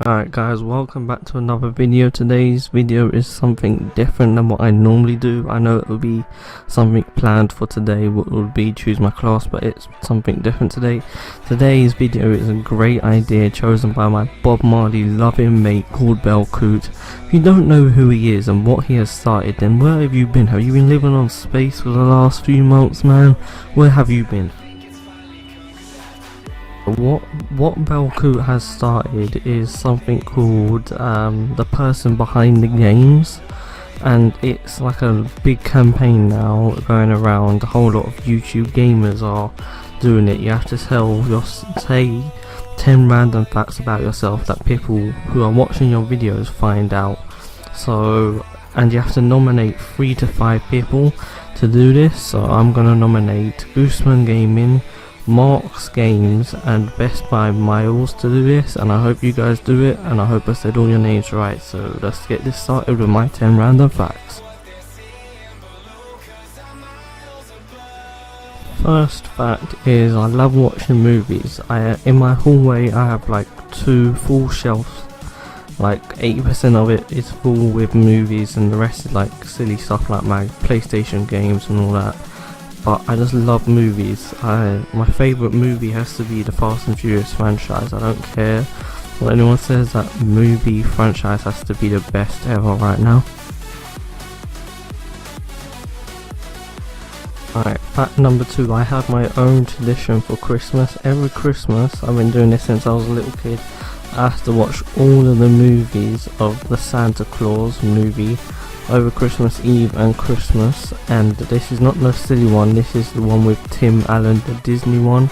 Alright guys, welcome back to another video. Today's video is something different than what I normally do. I know it will be something planned for today, what would be choose my class, but it's something different today. Today's video is a great idea chosen by my Bob Marley loving mate called Belcoot. If you don't know who he is and what he has started, then where have you been? Have you been living on space for the last few months, man? Where have you been? What Belcoot has started is something called the person behind the games, and it's like a big campaign now going around. A whole lot of YouTube gamers are doing it. You have to say 10 random facts about yourself that people who are watching your videos find out. And you have to nominate 3 to 5 people to do this. So I'm gonna nominate Usman Gaming, Mark's Games and Best Buy Miles to do this, and I hope you guys do it, and I hope I said all your names right. So let's get this started with my 10 random facts. First fact is I love watching movies. In my hallway I have like 2 full shelves, like 80% of it is full with movies and the rest is like silly stuff like my PlayStation games and all that. But I just love movies. My favourite movie has to be the Fast and Furious franchise. I don't care what anyone says, that movie franchise has to be the best ever right now. Alright, fact number 2, I have my own tradition for Christmas. Every Christmas, I've been doing this since I was a little kid, I have to watch all of the movies of the Santa Claus movie over Christmas Eve and Christmas, and this is not the silly one, this is the one with Tim Allen, the Disney one.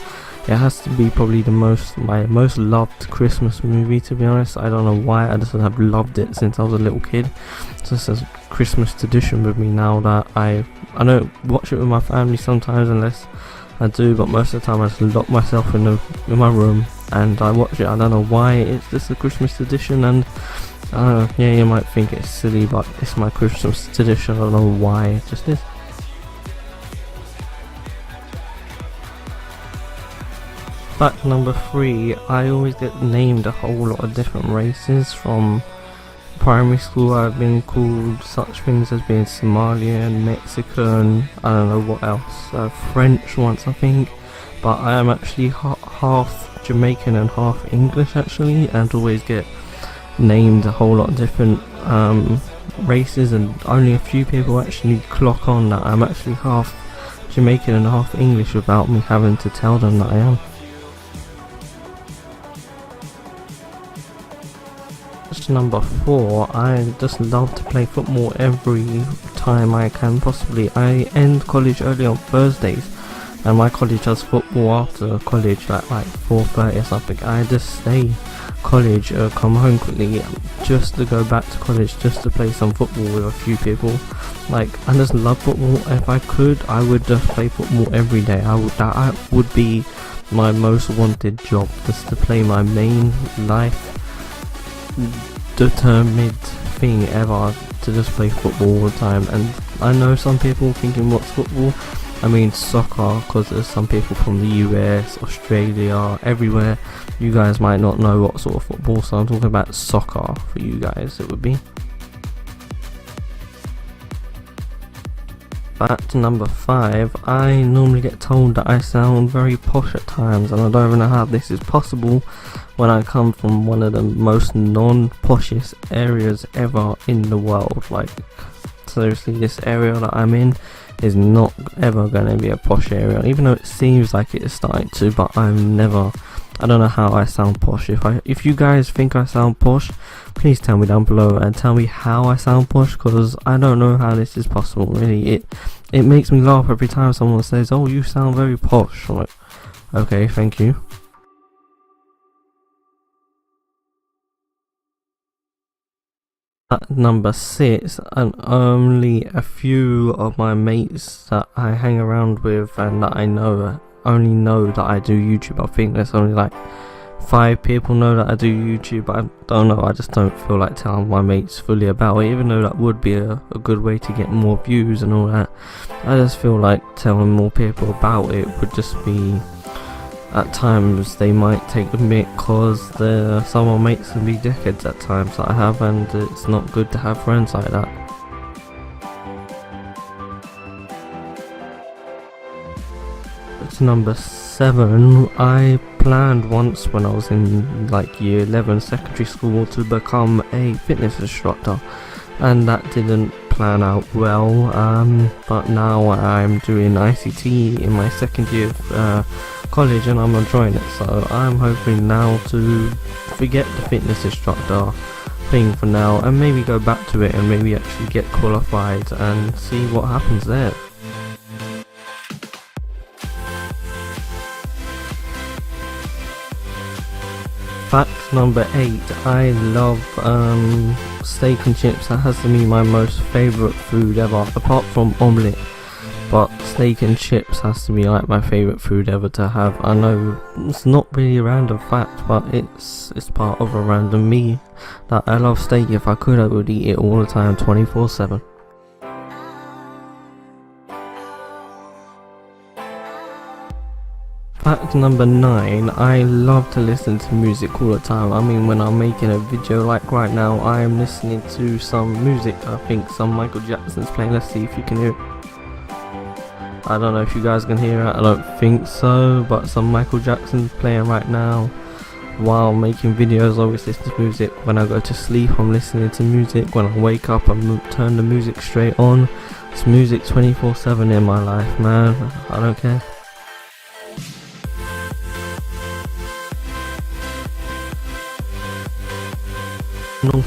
It has to be probably my most loved Christmas movie, to be honest. I don't know why, I just have loved it since I was a little kid. So it's a Christmas tradition with me now that I don't watch it with my family sometimes, unless I do, but most of the time I just lock myself in my room and I watch it. I don't know why, it's just a Christmas tradition, and yeah, you might think it's silly, but it's my Christmas tradition. I don't know why, it just is. Fact number 3, I always get named a whole lot of different races. From primary school I've been called such things as being Somalian, Mexican, I don't know what else, French once I think, but I am actually half Jamaican and half English actually, and always get named a whole lot of different races, and only a few people actually clock on that I'm actually half Jamaican and half English without me having to tell them that I am. Number 4, I just love to play football every time I can possibly. I end college early on Thursdays, and my college has football after college at like 4:30 or something. I just stay college, come home quickly just to go back to college just to play some football with a few people. Like, I just love football. If I could, I would just play football every day. That would be my most wanted job, just to play my main life determined thing ever, to just play football all the time. And I know some people thinking, what's football? I mean soccer, because there's some people from the US, Australia, everywhere. You guys might not know what sort of football, so I'm talking about soccer for you guys. It would be. Fact number 5, I normally get told that I sound very posh at times, and I don't even know how this is possible when I come from one of the most non-poshest areas ever in the world. Like, seriously, this area that I'm in is not ever going to be a posh area, even though it seems like it is starting to, but I don't know how I sound posh. If you guys think I sound posh, please tell me down below and tell me how I sound posh, because I don't know how this is possible, really. It makes me laugh every time someone says, oh, you sound very posh. I'm like, okay, thank you. At number 6, and only a few of my mates that I hang around with and that I know only know that I do YouTube. I think there's only like 5 people know that I do YouTube. I don't know, I just don't feel like telling my mates fully about it, even though that would be a good way to get more views and all that. I just feel like telling more people about it would just be at times they might take the mic cause some of my mates can be dickheads at times that I have, and it's not good to have friends like that. It's number 7. I planned once when I was in like year 11 secondary school to become a fitness instructor, and that didn't plan out well, but now I'm doing ICT in my second year of college and I'm enjoying it, so I'm hoping now to forget the fitness instructor thing for now and maybe go back to it and maybe actually get qualified and see what happens there. Fact number 8, I love steak and chips. That has to be my most favourite food ever, apart from omelette, but steak and chips has to be like my favourite food ever to have. I know it's not really a random fact, but it's part of a random me that I love steak. If I could, I would eat it all the time, 24/7. Fact number 9, I love to listen to music all the time. I mean, when I'm making a video like right now, I am listening to some music. I think some Michael Jackson's playing. Let's see if you can hear it. I don't know if you guys can hear it, I don't think so, but some Michael Jackson's playing right now. While making videos, I always listen to music. When I go to sleep, I'm listening to music. When I wake up, I turn the music straight on. It's music 24/7 in my life, man. I don't care.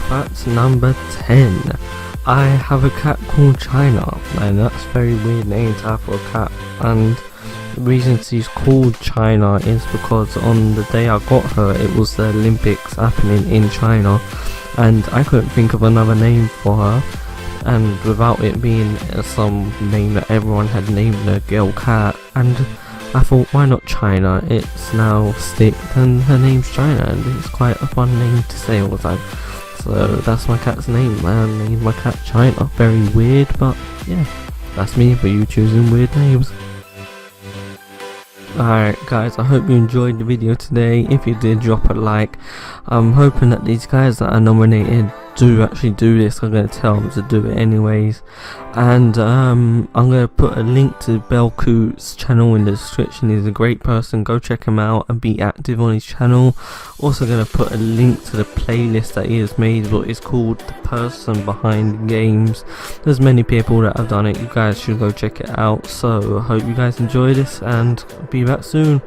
Fact number 10, I have a cat called China, and that's a very weird name to have for a cat, and the reason she's called China is because on the day I got her it was the Olympics happening in China and I couldn't think of another name for her, and without it being some name that everyone had named their girl cat, and I thought, why not China? It's now stick and her name's China, and it's quite a fun name to say all the time. So that's my cat's name, man. I named my cat China. Very weird, but yeah, that's me for you choosing weird names. Alright guys, I hope you enjoyed the video today. If you did, drop a like. I'm hoping that these guys that are nominated do actually do this. I'm going to tell them to do it anyways, and I'm going to put a link to Belcoot's channel in the description. He's a great person, go check him out and be active on his channel. Also going to put a link to the playlist that he has made, but it's called The Person Behind Games. There's many people that have done it, you guys should go check it out. So I hope you guys enjoy this and be back soon.